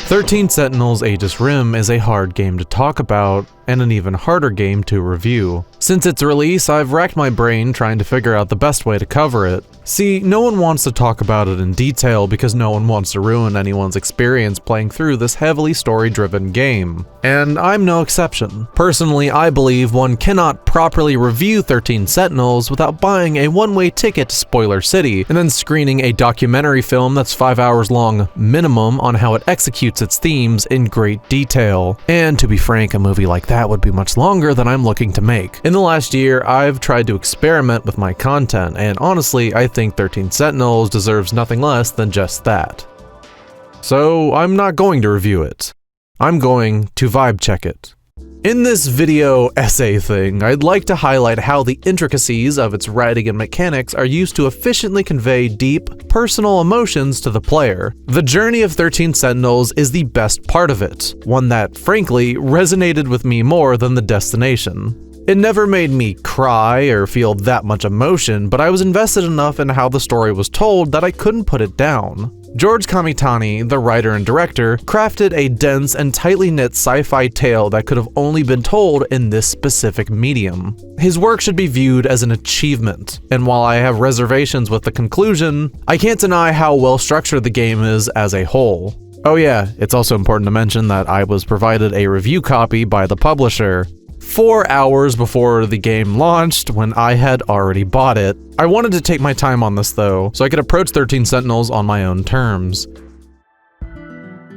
13 Sentinels Aegis Rim is a hard game to talk about, and an even harder game to review. Since its release, I've racked my brain trying to figure out the best way to cover it. See, no one wants to talk about it in detail because no one wants to ruin anyone's experience playing through this heavily story-driven game. And I'm no exception. Personally, I believe one cannot properly review 13 Sentinels without buying a one-way ticket to Spoiler City, and then screening a documentary film that's 5 hours long minimum on how it executes its themes in great detail. And to be frank, a movie like that would be much longer than I'm looking to make. In the last year, I've tried to experiment with my content, and honestly, I think 13 Sentinels deserves nothing less than just that. So I'm not going to review it. I'm going to vibe check it. In this video essay thing, I'd like to highlight how the intricacies of its writing and mechanics are used to efficiently convey deep, personal emotions to the player. The journey of 13 Sentinels is the best part of it, one that, frankly, resonated with me more than the destination. It never made me cry or feel that much emotion, but I was invested enough in how the story was told that I couldn't put it down. George Kamitani, the writer and director, crafted a dense and tightly knit sci-fi tale that could have only been told in this specific medium. His work should be viewed as an achievement, and while I have reservations with the conclusion, I can't deny how well structured the game is as a whole. Oh yeah, it's also important to mention that I was provided a review copy by the publisher 4 hours before the game launched when I had already bought it. I wanted to take my time on this though, so I could approach 13 Sentinels on my own terms.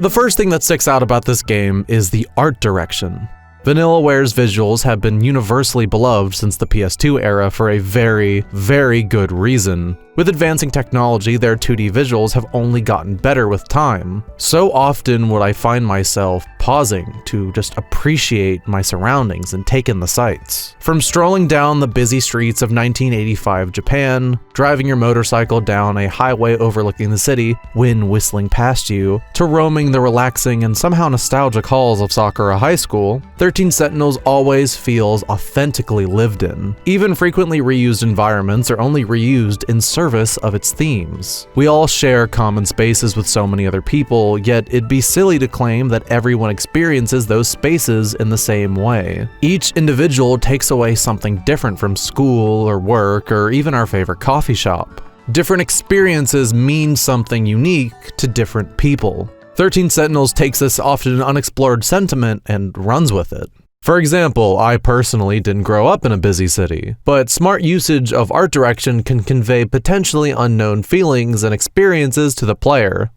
The first thing that sticks out about this game is the art direction. Vanillaware's visuals have been universally beloved since the PS2 era for a very, very good reason. With advancing technology, their 2D visuals have only gotten better with time. So often would I find myself pausing to just appreciate my surroundings and take in the sights. From strolling down the busy streets of 1985 Japan, driving your motorcycle down a highway overlooking the city, wind whistling past you, to roaming the relaxing and somehow nostalgic halls of Sakura High School, 13 Sentinels always feels authentically lived in. Even frequently reused environments are only reused in service of its themes. We all share common spaces with so many other people, yet it'd be silly to claim that everyone experiences those spaces in the same way. Each individual takes away something different from school or work or even our favorite coffee shop. Different experiences mean something unique to different people. 13 Sentinels takes this often unexplored sentiment and runs with it. For example, I personally didn't grow up in a busy city, but smart usage of art direction can convey potentially unknown feelings and experiences to the player.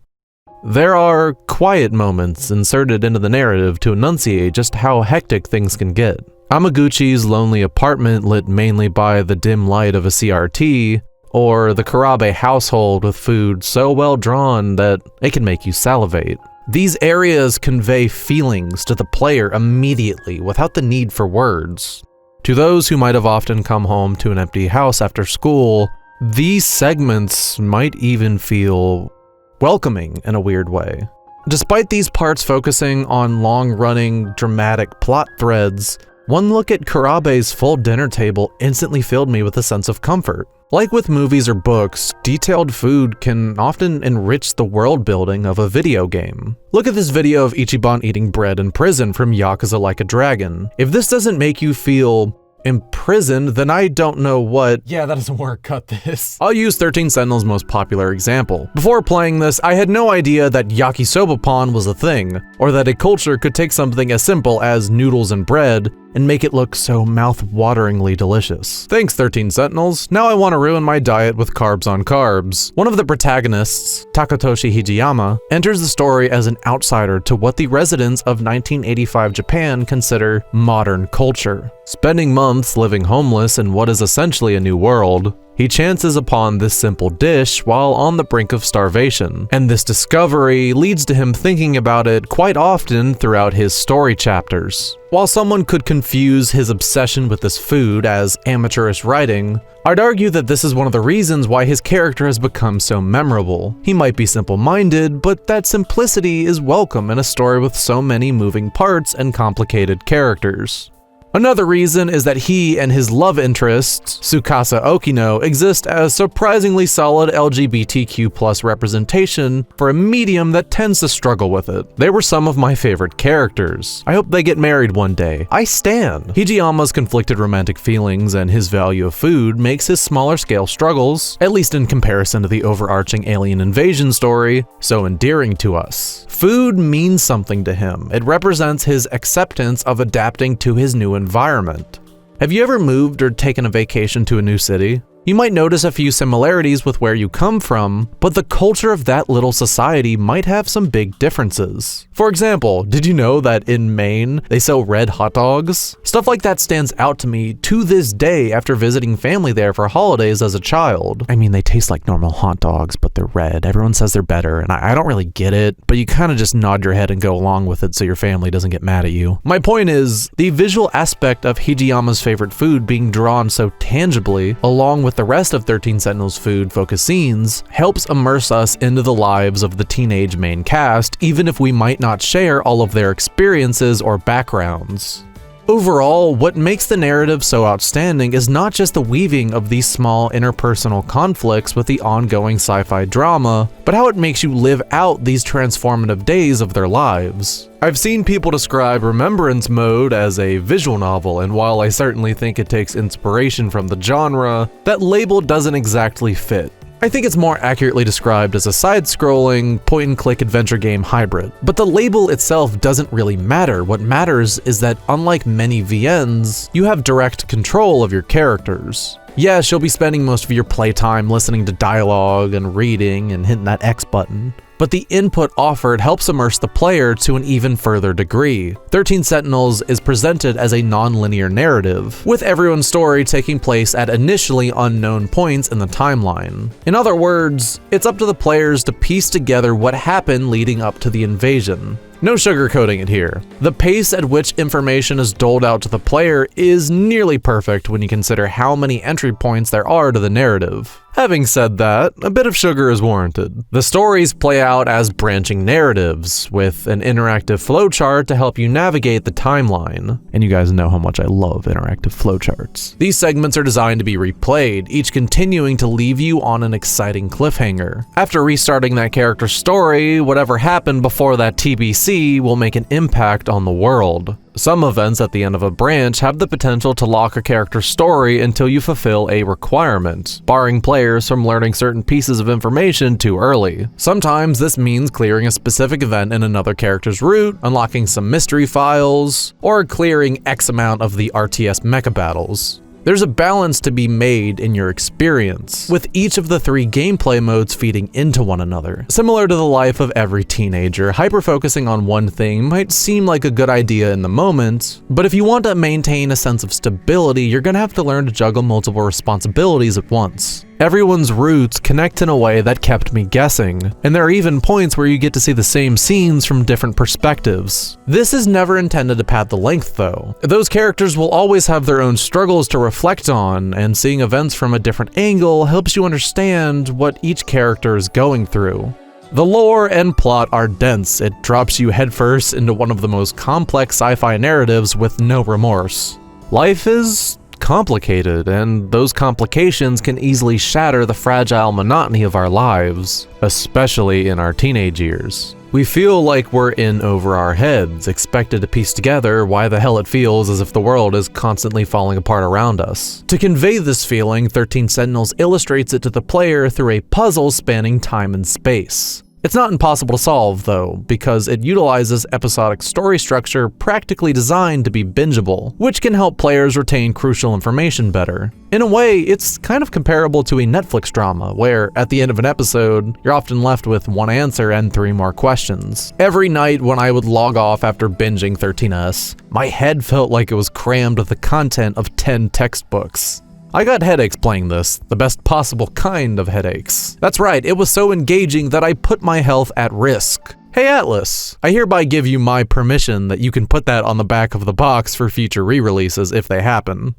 There are quiet moments inserted into the narrative to enunciate just how hectic things can get. Amaguchi's lonely apartment lit mainly by the dim light of a CRT, or the Karabe household with food so well drawn that it can make you salivate. These areas convey feelings to the player immediately without the need for words. To those who might have often come home to an empty house after school, these segments might even feel welcoming in a weird way. Despite these parts focusing on long-running, dramatic plot threads, one look at Karabe's full dinner table instantly filled me with a sense of comfort. Like with movies or books, detailed food can often enrich the world building of a video game. Look at this video of Ichiban eating bread in prison from Yakuza Like a Dragon. If this doesn't make you feel imprisoned, then I don't know what— yeah, that doesn't work, cut this. I'll use 13 Sentinels' most popular example. Before playing this, I had no idea that yakisoba-pan was a thing, or that a culture could take something as simple as noodles and bread and make it look so mouth-wateringly delicious. Thanks, 13 Sentinels. Now I want to ruin my diet with carbs on carbs. One of the protagonists, Takatoshi Hijiyama, enters the story as an outsider to what the residents of 1985 Japan consider modern culture. Spending months living homeless in what is essentially a new world, he chances upon this simple dish while on the brink of starvation, and this discovery leads to him thinking about it quite often throughout his story chapters. While someone could confuse his obsession with this food as amateurish writing, I'd argue that this is one of the reasons why his character has become so memorable. He might be simple-minded, but that simplicity is welcome in a story with so many moving parts and complicated characters. Another reason is that he and his love interest, Tsukasa Okino, exist as surprisingly solid LGBTQ+ representation for a medium that tends to struggle with it. They were some of my favorite characters. I hope they get married one day. I stan. Hijiyama's conflicted romantic feelings and his value of food makes his smaller scale struggles, at least in comparison to the overarching alien invasion story, so endearing to us. Food means something to him. It represents his acceptance of adapting to his new environment. Have you ever moved or taken a vacation to a new city? You might notice a few similarities with where you come from, but the culture of that little society might have some big differences. For example, did you know that in Maine, they sell red hot dogs? Stuff like that stands out to me to this day after visiting family there for holidays as a child. I mean, they taste like normal hot dogs, but they're red. Everyone says they're better, and I don't really get it, but you kind of just nod your head and go along with it so your family doesn't get mad at you. My point is, the visual aspect of Hijiyama's favorite food being drawn so tangibly, along with the rest of 13 Sentinels' food-focused scenes, helps immerse us into the lives of the teenage main cast, even if we might not share all of their experiences or backgrounds. Overall, what makes the narrative so outstanding is not just the weaving of these small interpersonal conflicts with the ongoing sci-fi drama, but how it makes you live out these transformative days of their lives. I've seen people describe Remembrance Mode as a visual novel, and while I certainly think it takes inspiration from the genre, that label doesn't exactly fit. I think it's more accurately described as a side-scrolling, point-and-click adventure game hybrid. But the label itself doesn't really matter. What matters is that unlike many VNs, you have direct control of your characters. Yes, you'll be spending most of your playtime listening to dialogue and reading and hitting that X button, but the input offered helps immerse the player to an even further degree. 13 Sentinels is presented as a non-linear narrative, with everyone's story taking place at initially unknown points in the timeline. In other words, it's up to the players to piece together what happened leading up to the invasion. No sugarcoating it here. The pace at which information is doled out to the player is nearly perfect when you consider how many entry points there are to the narrative. Having said that, a bit of sugar is warranted. The stories play out as branching narratives, with an interactive flowchart to help you navigate the timeline. And you guys know how much I love interactive flowcharts. These segments are designed to be replayed, each continuing to leave you on an exciting cliffhanger. After restarting that character's story, whatever happened before that TBC will make an impact on the world. Some events at the end of a branch have the potential to lock a character's story until you fulfill a requirement, barring players from learning certain pieces of information too early. Sometimes this means clearing a specific event in another character's route, unlocking some mystery files, or clearing X amount of the RTS mecha battles. There's a balance to be made in your experience, with each of the 3 gameplay modes feeding into one another. Similar to the life of every teenager, hyper-focusing on one thing might seem like a good idea in the moment, but if you want to maintain a sense of stability, you're gonna have to learn to juggle multiple responsibilities at once. Everyone's roots connect in a way that kept me guessing, and there are even points where you get to see the same scenes from different perspectives. This is never intended to pad the length though. Those characters will always have their own struggles to reflect on, and seeing events from a different angle helps you understand what each character is going through. The lore and plot are dense. It drops you headfirst into one of the most complex sci-fi narratives with no remorse. Life is complicated, and those complications can easily shatter the fragile monotony of our lives, especially in our teenage years. We feel like we're in over our heads, expected to piece together why the hell it feels as if the world is constantly falling apart around us. To convey this feeling, 13 Sentinels illustrates it to the player through a puzzle spanning time and space. It's not impossible to solve, though, because it utilizes episodic story structure practically designed to be bingeable, which can help players retain crucial information better. In a way, it's kind of comparable to a Netflix drama, where at the end of an episode, you're often left with one answer and 3 more questions. Every night when I would log off after binging 13S, my head felt like it was crammed with the content of 10 textbooks. I got headaches playing this, the best possible kind of headaches. That's right, it was so engaging that I put my health at risk. Hey Atlus, I hereby give you my permission that you can put that on the back of the box for future re-releases if they happen.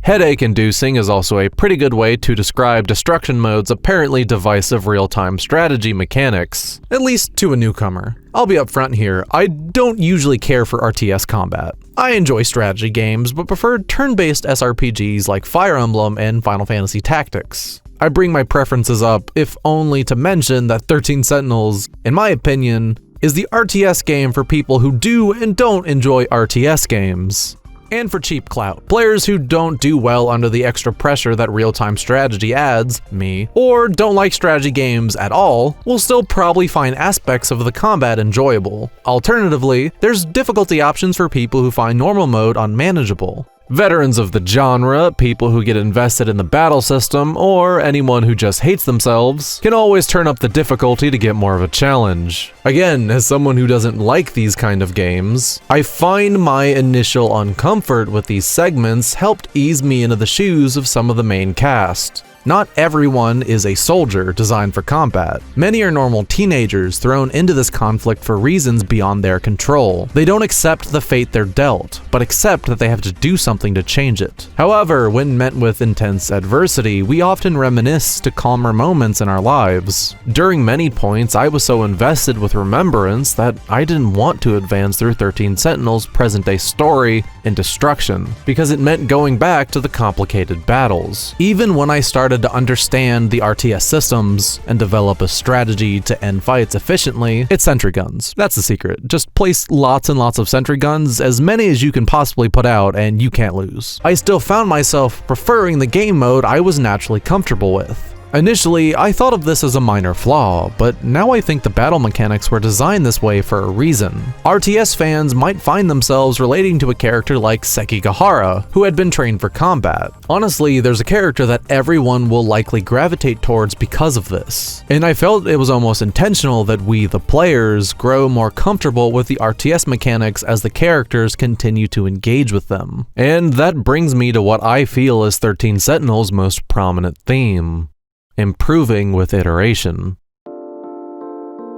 Headache-inducing is also a pretty good way to describe Destruction Mode's apparently divisive real-time strategy mechanics, at least to a newcomer. I'll be upfront here, I don't usually care for RTS combat. I enjoy strategy games, but prefer turn-based SRPGs like Fire Emblem and Final Fantasy Tactics. I bring my preferences up, if only to mention that 13 Sentinels, in my opinion, is the RTS game for people who do and don't enjoy RTS games. And for cheap clout, players who don't do well under the extra pressure that real-time strategy adds, me, or don't like strategy games at all, will still probably find aspects of the combat enjoyable. Alternatively, there's difficulty options for people who find normal mode unmanageable. Veterans of the genre, people who get invested in the battle system, or anyone who just hates themselves, can always turn up the difficulty to get more of a challenge. Again, as someone who doesn't like these kind of games, I find my initial uncomfort with these segments helped ease me into the shoes of some of the main cast. Not everyone is a soldier designed for combat. Many are normal teenagers thrown into this conflict for reasons beyond their control. They don't accept the fate they're dealt, but accept that they have to do something to change it. However, when met with intense adversity, we often reminisce to calmer moments in our lives. During many points, I was so invested with remembrance that I didn't want to advance through 13 Sentinels' present-day story and destruction, because it meant going back to the complicated battles. Even when I started to understand the RTS systems and develop a strategy to end fights efficiently, it's sentry guns. That's the secret. Just place lots and lots of sentry guns, as many as you can possibly put out, and you can't lose. I still found myself preferring the game mode I was naturally comfortable with. Initially, I thought of this as a minor flaw, but now I think the battle mechanics were designed this way for a reason. RTS fans might find themselves relating to a character like Sekigahara, who had been trained for combat. Honestly, there's a character that everyone will likely gravitate towards because of this. And I felt it was almost intentional that we, the players, grow more comfortable with the RTS mechanics as the characters continue to engage with them. And that brings me to what I feel is 13 Sentinels' most prominent theme: improving with iteration.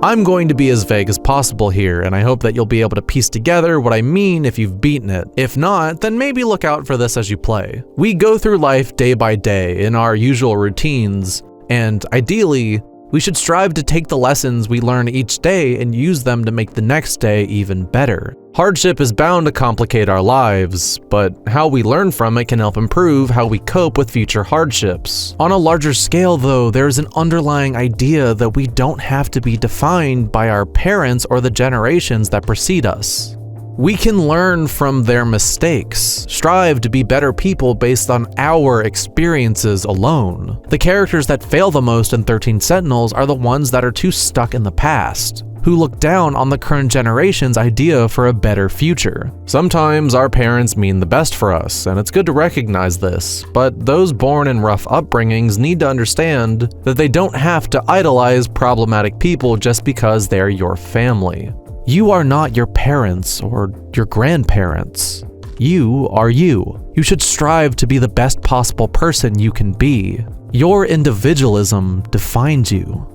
I'm going to be as vague as possible here, and I hope that you'll be able to piece together what I mean if you've beaten it. If not, then maybe look out for this as you play. We go through life day by day in our usual routines, and ideally, we should strive to take the lessons we learn each day and use them to make the next day even better. Hardship is bound to complicate our lives, but how we learn from it can help improve how we cope with future hardships. On a larger scale though, there's an underlying idea that we don't have to be defined by our parents or the generations that precede us. We can learn from their mistakes, strive to be better people based on our experiences alone. The characters that fail the most in 13 Sentinels are the ones that are too stuck in the past, who look down on the current generation's idea for a better future. Sometimes our parents mean the best for us, and it's good to recognize this, but those born in rough upbringings need to understand that they don't have to idolize problematic people just because they're your family. You are not your parents or your grandparents. You are you. You should strive to be the best possible person you can be. Your individualism defines you.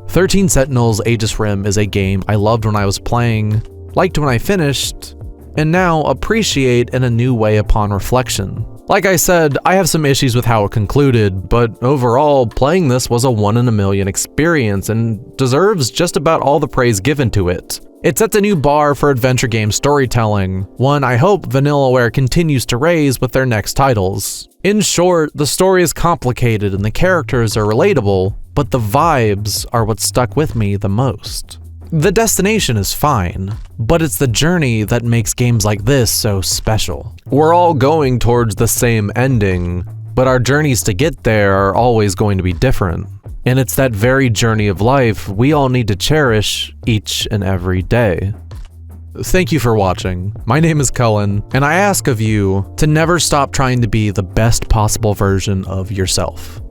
13 Sentinels Aegis Rim is a game I loved when I was playing, liked when I finished, and now appreciate in a new way upon reflection. Like I said, I have some issues with how it concluded, but overall, playing this was a 1 in a million experience and deserves just about all the praise given to it. It sets a new bar for adventure game storytelling, one I hope Vanillaware continues to raise with their next titles. In short, the story is complicated and the characters are relatable, but the vibes are what stuck with me the most. The destination is fine, but it's the journey that makes games like this so special. We're all going towards the same ending, but our journeys to get there are always going to be different. And it's that very journey of life we all need to cherish each and every day. Thank you for watching. My name is Cullen, and I ask of you to never stop trying to be the best possible version of yourself.